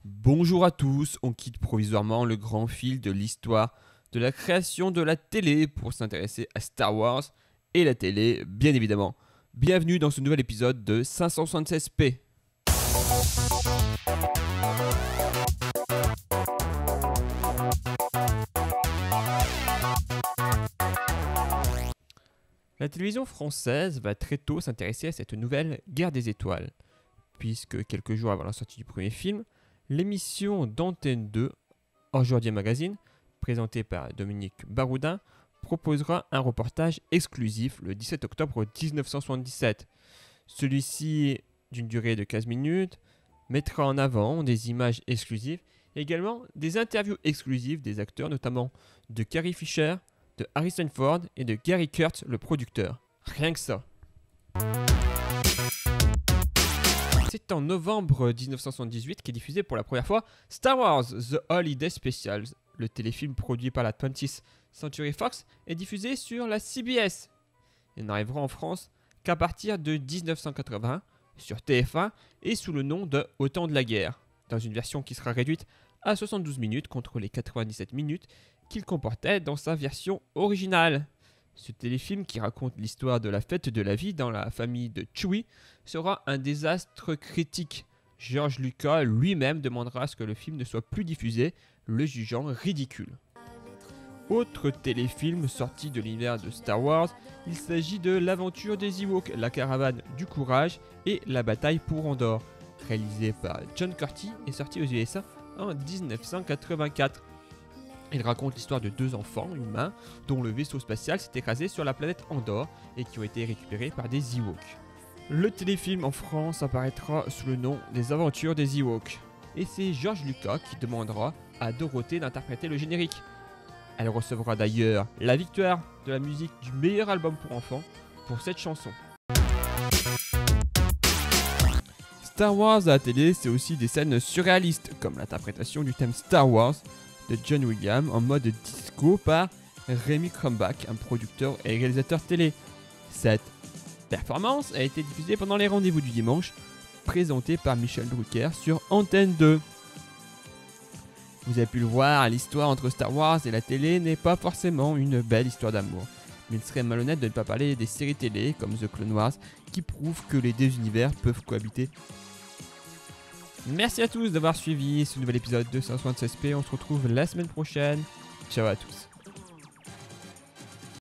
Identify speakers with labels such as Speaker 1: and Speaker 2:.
Speaker 1: Bonjour à tous, on quitte provisoirement le grand fil de l'histoire de la création de la télé pour s'intéresser à Star Wars et la télé, bien évidemment. Bienvenue dans ce nouvel épisode de 576p. La télévision française va très tôt s'intéresser à cette nouvelle guerre des étoiles, puisque quelques jours avant la sortie du premier film, l'émission d'Antenne 2, Aujourd'hui Magazine, présentée par Dominique Baroudin, proposera un reportage exclusif le 17 octobre 1977. Celui-ci, d'une durée de 15 minutes, mettra en avant des images exclusives et également des interviews exclusives des acteurs, notamment de Carrie Fisher, de Harrison Ford et de Gary Kurtz, le producteur. Rien que ça. C'est en novembre 1978 qu'est diffusé pour la première fois Star Wars The Holiday Specials. Le téléfilm produit par la 20th Century Fox est diffusé sur la CBS. Il n'arrivera en France qu'à partir de 1980 sur TF1 et sous le nom de Au temps de la guerre, dans une version qui sera réduite à 72 minutes contre les 97 minutes qu'il comportait dans sa version originale. Ce téléfilm, qui raconte l'histoire de la fête de la vie dans la famille de Chewie, sera un désastre critique. George Lucas lui-même demandera à ce que le film ne soit plus diffusé, le jugeant ridicule. Autre téléfilm sorti de l'univers de Star Wars, il s'agit de L'aventure des Ewoks, la caravane du courage et la bataille pour Endor, réalisé par John Curtis et sorti aux USA en 1984. Il raconte l'histoire de deux enfants humains dont le vaisseau spatial s'est écrasé sur la planète Endor et qui ont été récupérés par des Ewoks. Le téléfilm en France apparaîtra sous le nom des Aventures des Ewoks. Et c'est George Lucas qui demandera à Dorothée d'interpréter le générique. Elle recevra d'ailleurs la victoire de la musique du meilleur album pour enfants pour cette chanson. Star Wars à la télé, c'est aussi des scènes surréalistes, comme l'interprétation du thème Star Wars de John Williams en mode disco par Rémi Crumbach, un producteur et réalisateur télé. Cette performance a été diffusée pendant les rendez-vous du dimanche, présentée par Michel Drucker sur Antenne 2. Vous avez pu le voir, l'histoire entre Star Wars et la télé n'est pas forcément une belle histoire d'amour. Mais il serait malhonnête de ne pas parler des séries télé comme The Clone Wars qui prouvent que les deux univers peuvent cohabiter. Merci à tous d'avoir suivi ce nouvel épisode de 576p. On se retrouve la semaine prochaine. Ciao à tous.